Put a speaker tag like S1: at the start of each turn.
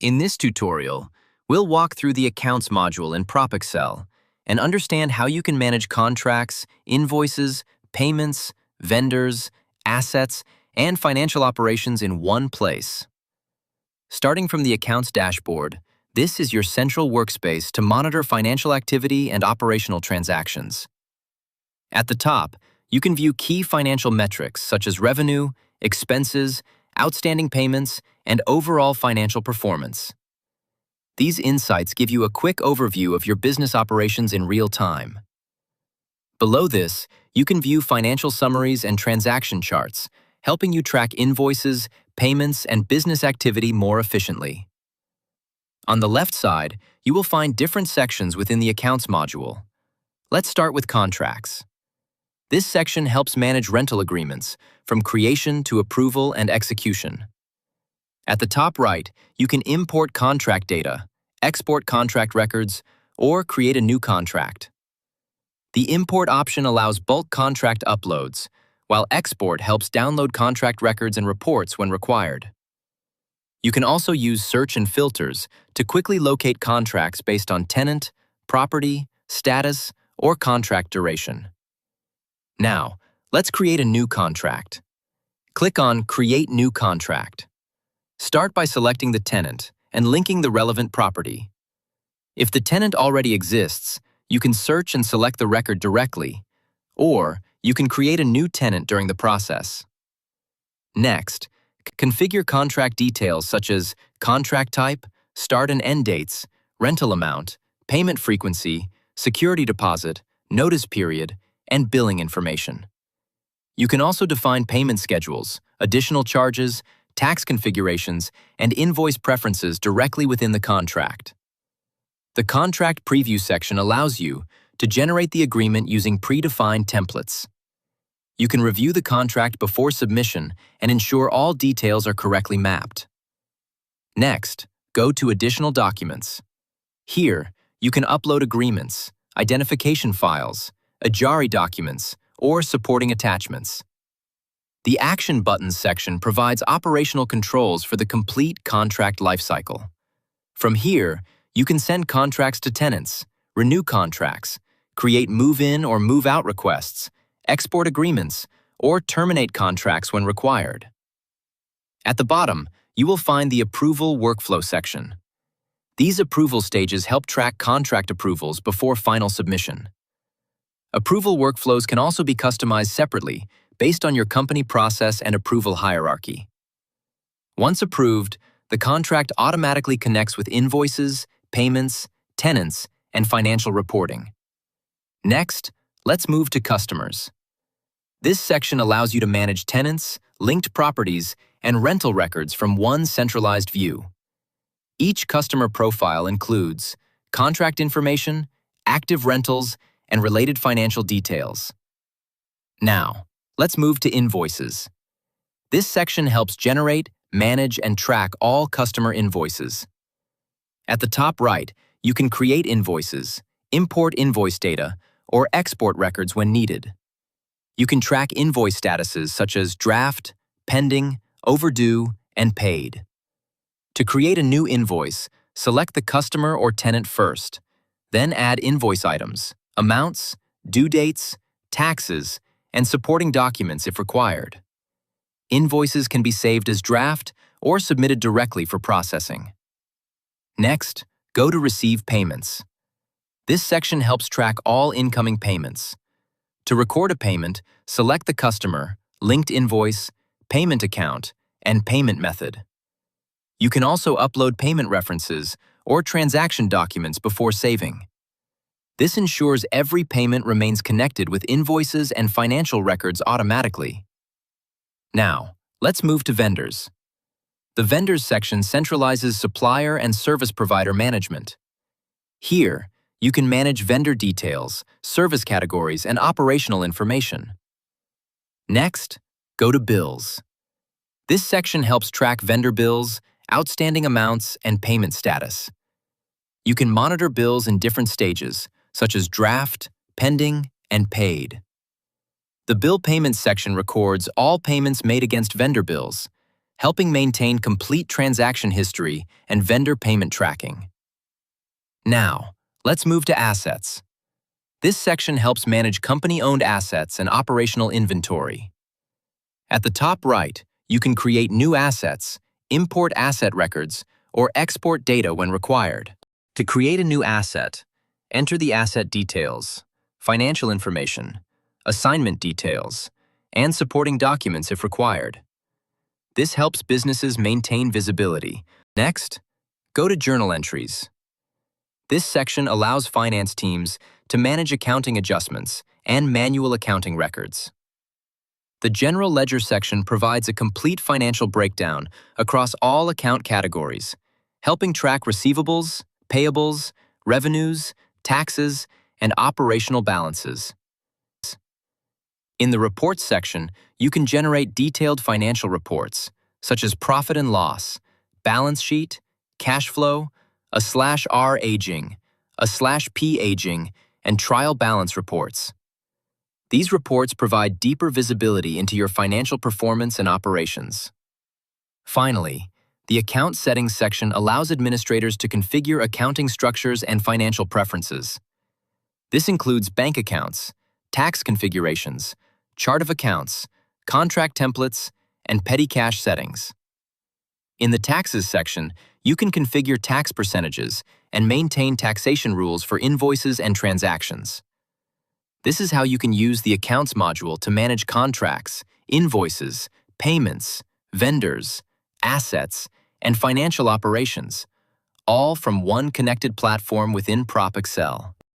S1: In this tutorial, we'll walk through the Accounts module in PropExcel and understand how you can manage contracts, invoices, payments, vendors, assets, and financial operations in one place. Starting from the Accounts dashboard, this is your central workspace to monitor financial activity and operational transactions. At the top, you can view key financial metrics such as revenue, expenses, outstanding payments, and overall financial performance. These insights give you a quick overview of your business operations in real time. Below this, you can view financial summaries and transaction charts, helping you track invoices, payments, and business activity more efficiently. On the left side, you will find different sections within the Accounts module. Let's start with contracts. This section helps manage rental agreements, from creation to approval and execution. At the top right, you can import contract data, export contract records, or create a new contract. The import option allows bulk contract uploads, while export helps download contract records and reports when required. You can also use search and filters to quickly locate contracts based on tenant, property, status, or contract duration. Now, let's create a new contract. Click on Create New Contract. Start by selecting the tenant and linking the relevant property. If the tenant already exists, you can search and select the record directly, or you can create a new tenant during the process. Next, configure contract details such as contract type, start and end dates, rental amount, payment frequency, security deposit, notice period, and billing information. You can also define payment schedules, additional charges, tax configurations, and invoice preferences directly within the contract. The Contract Preview section allows you to generate the agreement using predefined templates. You can review the contract before submission and ensure all details are correctly mapped. Next, go to Additional Documents. Here, you can upload agreements, identification files, AJARI documents, or supporting attachments. The Action Buttons section provides operational controls for the complete contract lifecycle. From here, you can send contracts to tenants, renew contracts, create move-in or move-out requests, export agreements, or terminate contracts when required. At the bottom, you will find the Approval Workflow section. These approval stages help track contract approvals before final submission. Approval workflows can also be customized separately based on your company process and approval hierarchy. Once approved, the contract automatically connects with invoices, payments, tenants, and financial reporting. Next, let's move to customers. This section allows you to manage tenants, linked properties, and rental records from one centralized view. Each customer profile includes contract information, active rentals, and related financial details. Now, let's move to invoices. This section helps generate, manage, and track all customer invoices. At the top right, you can create invoices, import invoice data, or export records when needed. You can track invoice statuses such as draft, pending, overdue, and paid. To create a new invoice, select the customer or tenant first, then add invoice items, amounts, due dates, taxes, and supporting documents if required. Invoices can be saved as draft or submitted directly for processing. Next, go to Receive Payments. This section helps track all incoming payments. To record a payment, select the customer, linked invoice, payment account, and payment method. You can also upload payment references or transaction documents before saving. This ensures every payment remains connected with invoices and financial records automatically. Now, let's move to vendors. The Vendors section centralizes supplier and service provider management. Here, you can manage vendor details, service categories, and operational information. Next, go to Bills. This section helps track vendor bills, outstanding amounts, and payment status. You can monitor bills in different stages, such as draft, pending, and paid. The Bill Payments section records all payments made against vendor bills, helping maintain complete transaction history and vendor payment tracking. Now, let's move to assets. This section helps manage company-owned assets and operational inventory. At the top right, you can create new assets, import asset records, or export data when required. To create a new asset, enter the asset details, financial information, assignment details, and supporting documents if required. This helps businesses maintain visibility. Next, go to Journal Entries. This section allows finance teams to manage accounting adjustments and manual accounting records. The General Ledger section provides a complete financial breakdown across all account categories, helping track receivables, payables, revenues, taxes, and operational balances. In the Reports section, you can generate detailed financial reports, such as profit and loss, balance sheet, cash flow, a /R aging, a /P aging, and trial balance reports. These reports provide deeper visibility into your financial performance and operations. Finally, the Account Settings section allows administrators to configure accounting structures and financial preferences. This includes bank accounts, tax configurations, chart of accounts, contract templates, and petty cash settings. In the Taxes section, you can configure tax percentages and maintain taxation rules for invoices and transactions. This is how you can use the Accounts module to manage contracts, invoices, payments, vendors, assets, and financial operations, all from one connected platform within PropExcel.